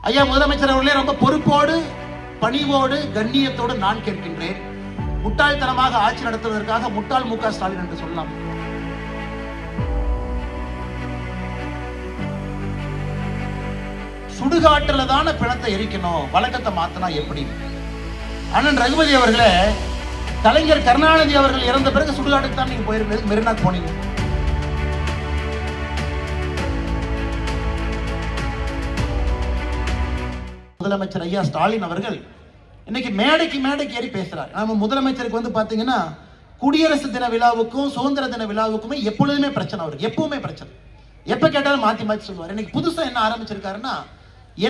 ஐயா முதலமைச்சர் அவர்களே, ரொம்ப பொறுப்போடு பணிவோடு கண்ணியத்தோடு நான் கேட்கின்றேன். முட்டாள்தனமாக ஆட்சி நடத்துவதற்காக முட்டாள் மு க ஸ்டாலின் என்று சொல்லலாம். சுடுகாட்டுல தான பிணத்தை எரிக்கணும், வழக்கத்தை மாத்தினா எப்படி? அண்ணன் ரகுபதி அவர்களே, கலைஞர் கருணாநிதி அவர்கள் இறந்த பிறகு சுடுகாட்டுக்கு தான் நீங்க போயிருக்கீங்க, மெரினாக்கு போனீங்க. முதலமைச்சர் ஐயா ஸ்டாலின் அவர்கள் இன்னைக்கு மேடைக்கு ஏறி பேசுறார். நம்ம முதலமைச்சருக்கு வந்து பாத்தீங்கன்னா குடியரசு தின விழாவுக்கும் சுதந்திர தின விழாவுக்குமே எப்பொழுதுமே பிரச்சனை அவருக்கு, எப்பவுமே பிரச்சனை. எப்ப கேட்டாலும் மாத்தி சொல்லுவார். இன்னைக்கு புதுசா என்ன ஆரம்பிச்சிருக்காருன்னா,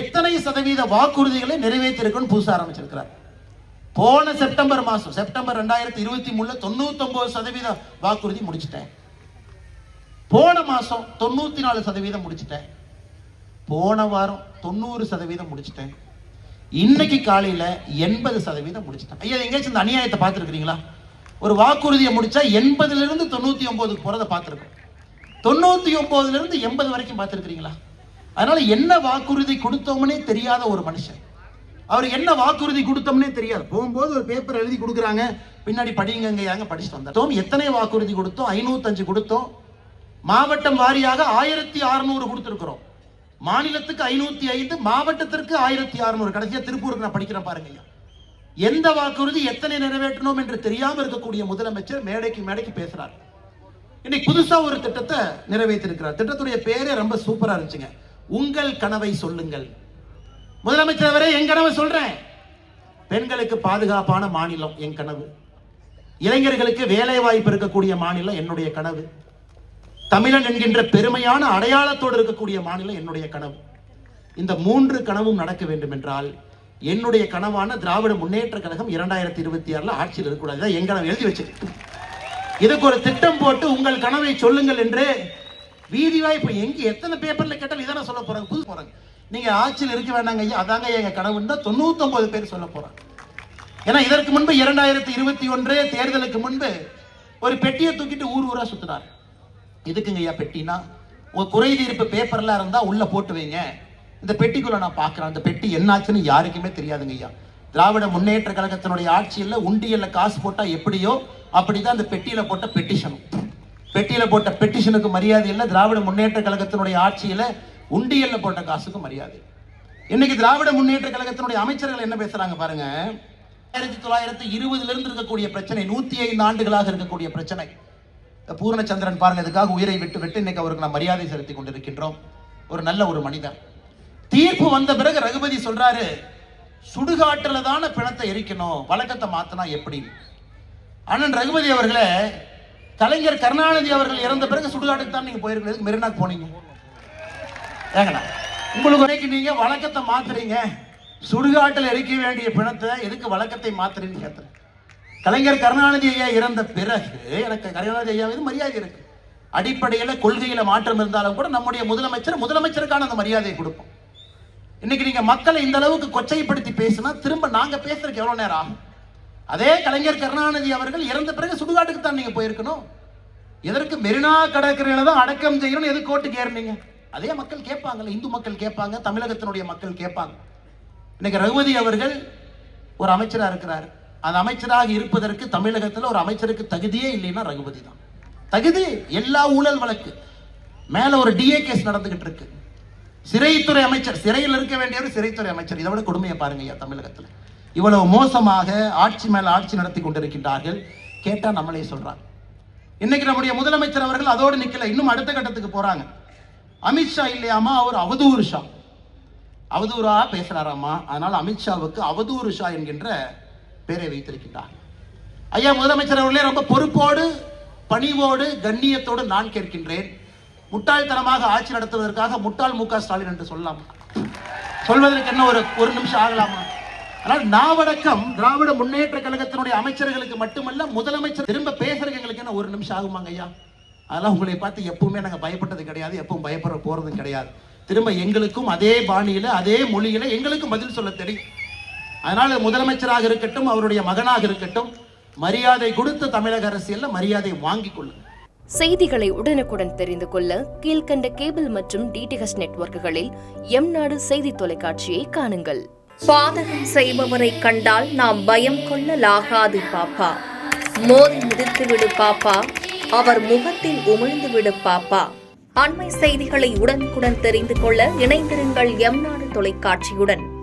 எத்தனை சதவீத வாக்குறுதிகளை நிறைவேற்றிருக்குன்னு புதுசா ஆரம்பிச்சிருக்கிறார். போன செப்டம்பர் மாசம், செப்டம்பர் 2023 99% வாக்குறுதி முடிச்சிட்டேன். போன மாசம் 94% முடிச்சிட்டேன். போன வாரம் 90% முடிச்சிட்டேன். இன்னைக்கு காலையில 80% முடிச்சிட்டேன். ஐயா, எங்கேயாச்சும் இந்த அநியாயத்தை பார்த்துருக்கீங்களா? ஒரு வாக்குறுதியை முடிச்சா 80லிருந்து 99க்கு போறதை பார்த்துருக்கோம். 99லிருந்து 80 வரைக்கும் பார்த்துருக்கீங்களா? அதனால என்ன வாக்குறுதி கொடுத்தோம்னே தெரியாத ஒரு மனுஷன். அவர் என்ன வாக்குறுதி கொடுத்தோம்னே தெரியாது. போகும்போது ஒரு பேப்பர் எழுதி கொடுக்குறாங்க, பின்னாடி படிங்க படிச்சுட்டு வந்தோம். எத்தனை வாக்குறுதி கொடுத்தோம்? 505 கொடுத்தோம். மாவட்டம் வாரியாக 1600 கொடுத்திருக்கிறோம். மாநிலத்துக்கு 505, மாவட்டத்திற்கு 1600. கடைசியா திருப்பூருக்கு நான் படிக்கிறேன் பாருங்க. எந்த வாக்குறுதி எத்தனை நிறைவேற்றணும் என்று தெரியாம இருக்கக்கூடிய முதலமைச்சர் மேடைக்கு பேசுறார். இன்னைக்கு புதுசா ஒரு திட்டத்தை நிறைவேற்றிருக்கிறார். திட்டத்துடைய பேரே ரொம்ப சூப்பரா இருந்துச்சுங்க. உங்கள் கனவை சொல்லுங்கள். முதலமைச்சர் அவரே, என் கனவை சொல்றேன். பெண்களுக்கு பாதுகாப்பான மாநிலம் என் கனவு. இளைஞர்களுக்கு வேலை வாய்ப்பு இருக்கக்கூடிய மாநிலம் என்னுடைய கனவு. தமிழன் என்கின்ற பெருமையான அடையாளத்தோடு இருக்கக்கூடிய மாநிலம் என்னுடைய கனவு. இந்த 3 கனவும் நடக்க வேண்டும் என்றால் என்னுடைய கனவான திராவிட முன்னேற்ற கழகம் 2026 ஆட்சியில் இருக்கக்கூடாது. என் கனவு எழுதி வச்சு இதுக்கு ஒரு திட்டம் போட்டு உங்கள் கனவை சொல்லுங்கள் என்று வீதி வாய்ப்பு எங்க எத்தனை பேப்பர்ல கேட்டாலும் இதான சொல்ல போறாங்க. புது போறாங்க, நீங்க ஆட்சியில் இருக்க வேண்டாங்க ஐயா, அதாங்க எங்க கனவுன்னு 99 பேர் சொல்ல போறாங்க. ஏன்னா இதற்கு முன்பு 2021 தேர்தலுக்கு முன்பு ஒரு பெட்டியை தூக்கிட்டு ஊரா சுத்தினார். இதுக்குங்க ஐயா பெட்டினா, உங்க குறை தீர்ப்பு பேப்பர்லாம் இருந்தா உள்ள போட்டு வைங்க, இந்த பெட்டிக்குள்ள நான் பாக்குறேன். அந்த பெட்டி என்னாச்சுன்னு யாருக்குமே தெரியாதுங்க ஐயா. திராவிட முன்னேற்ற கழகத்தினுடைய ஆட்சியில் உண்டியல்ல காசு போட்டா எப்படியோ அப்படிதான் அந்த பெட்டியில போட்ட பெட்டிஷனும். பெட்டியில போட்ட பெட்டிஷனுக்கு மரியாதை இல்லை. திராவிட முன்னேற்ற கழகத்தினுடைய ஆட்சியில உண்டியல்ல போட்ட காசுக்கு மரியாதை. இன்னைக்கு திராவிட முன்னேற்ற கழகத்தினுடைய அமைச்சர்கள் என்ன பேசுறாங்க பாருங்க. 1920 இருந்து இருக்கக்கூடிய பிரச்சனை, 105 ஆண்டுகளாக இருக்கக்கூடிய பிரச்சனை. பூர்ணச்சந்திரன் பாருங்க, இதுக்காக உயிரை விட்டு இன்னைக்கு அவருக்கு நான் மரியாதை செலுத்தி கொண்டிருக்கின்றோம். ஒரு நல்ல ஒரு மனிதர். தீர்ப்பு வந்த பிறகு ரகுபதி சொல்றாரு, சுடுகாட்டுல தான பிணத்தை எரிக்கணும், வழக்கத்தை மாத்தினா எப்படி? அண்ணன் ரகுபதி அவர்களே, கலைஞர் கருணாநிதி அவர்கள் இறந்த பிறகு சுடுகாட்டுக்கு தான் நீங்க போயிருக்கீங்க, மெரினாக்கு போனீங்க. ஏங்கண்ணா, உங்களுக்கு நீங்க வழக்கத்தை மாத்துறீங்க, சுடுகாட்டில் எரிக்க வேண்டிய பிணத்தை எதுக்கு வழக்கத்தை மாத்துறீங்கன்னு கேட்கிறேன். கலைஞர் கருணாநிதி ஐயா இறந்த பிறகு எனக்கு கருணாநிதி ஐயா மீது மரியாதை இருக்கு. அடிப்படையில கொள்கையில மாற்றம் இருந்தாலும் கூட நம்முடைய முதலமைச்சருக்கான அந்த மரியாதையை கொடுப்போம். இன்னைக்கு நீங்க மக்களை இந்த அளவுக்கு கொச்சைப்படுத்தி பேசினா திரும்ப நாங்க பேசுறதுக்கு எவ்வளவு நேரம் ஆகும்? அதே கலைஞர் கருணாநிதி அவர்கள் இறந்த பிறகு சுடுகாட்டுக்கு தான் நீங்க போயிருக்கணும். எதற்கு மெரினா கடற்கரையில தான் அடக்கம் செய்யணும், எதுக்கு கோர்ட்டுக்கு ஏறினீங்க? அதே மக்கள் கேட்பாங்கல்ல, இந்து மக்கள் கேட்பாங்க, தமிழகத்தினுடைய மக்கள் கேட்பாங்க. இன்னைக்கு ரகுபதி அவர்கள் ஒரு அமைச்சரா இருக்கிறார். அந்த அமைச்சராக இருப்பதற்கு தமிழகத்தில் ஒரு அமைச்சருக்கு தகுதியே இல்லைன்னா ரகுபதி தான் தகுதி. எல்லா ஊழல் வழக்கு மேல ஒரு டிஏ கேஸ் நடந்துகிட்டு இருக்கு. சிறைத்துறை அமைச்சர், சிறையில் இருக்க வேண்டிய ஒரு சிறைத்துறை அமைச்சர். இதை விட கொடுமையை பாருங்க ஐயா. தமிழகத்தில் இவ்வளவு மோசமாக ஆட்சி மேல ஆட்சி நடத்தி கொண்டிருக்கின்றார்கள். கேட்டா நம்மளே சொல்றாங்க. இன்னைக்கு நம்முடைய முதலமைச்சர் அவர்கள் அதோடு நிக்கல, இன்னும் அடுத்த கட்டத்துக்கு போறாங்க. அமித்ஷா இல்லையாமா, அவர் அவதூறு ஷா, அவதூறா பேசுறாராமா. அதனால அமித்ஷாவுக்கு அவதூறு ஷா என்கின்ற பேரை வைத்திருக்கின்றார். ஐயா முதலமைச்சர் அவர்களே, ரொம்ப பொறுப்போடு பணிவோடு கண்ணியத்தோடு நான் கேட்கின்றேன். முட்டாள்தனமாக ஆட்சி நடத்துவதற்காக முட்டாள் மு க ஸ்டாலின் என்று சொல்லலாம். சொல்வதற்கு என்ன ஒரு நிமிஷம் ஆகலாமா? ஆனால் நாவடக்கம் திராவிட முன்னேற்ற கழகத்தினுடைய அமைச்சர்களுக்கு மட்டுமல்ல, முதலமைச்சர் திரும்ப பேசுறதுக்கு எங்களுக்கு என்ன ஒரு நிமிஷம் ஆகுமாங்க ஐயா? அதெல்லாம் உங்களை பார்த்து எப்பவுமே நாங்கள் பயப்பட்டது கிடையாது, எப்பவும் பயப்பட போறதும் கிடையாது. திரும்ப எங்களுக்கும் அதே பாணியில அதே மொழியில எங்களுக்கும் பதில் சொல்ல தெரியும். அதனால முதலமைச்சராக இருக்கட்டும், அவருடைய மகனாக இருக்கட்டும், மரியாதை கொடுத்த தமிழக அரசியல்ல மரியாதை வாங்கி கொள்ளுங்க. செய்திகளை உடனுக்குடன் தெரிந்து கொள்ள கீழ்கண்ட கேபிள் மற்றும் டிடிஎச் நெட்வொர்க்குகளில் எம்நாடு செய்தி தொலைக்காட்சியை காணுங்கள். பாதகம் செய்பவரை கண்டால் நாம் பயம் கொள்ளலாகாது பாப்பா. மோதி மிதித்து விடு பாப்பா, அவர் முகத்தில் உமிழ்ந்து விடு பாப்பா. அண்மை செய்திகளை உடனுக்குடன் தெரிந்து கொள்ள இணைந்திருங்கள் எம்நாடு தொலைக்காட்சியுடன்.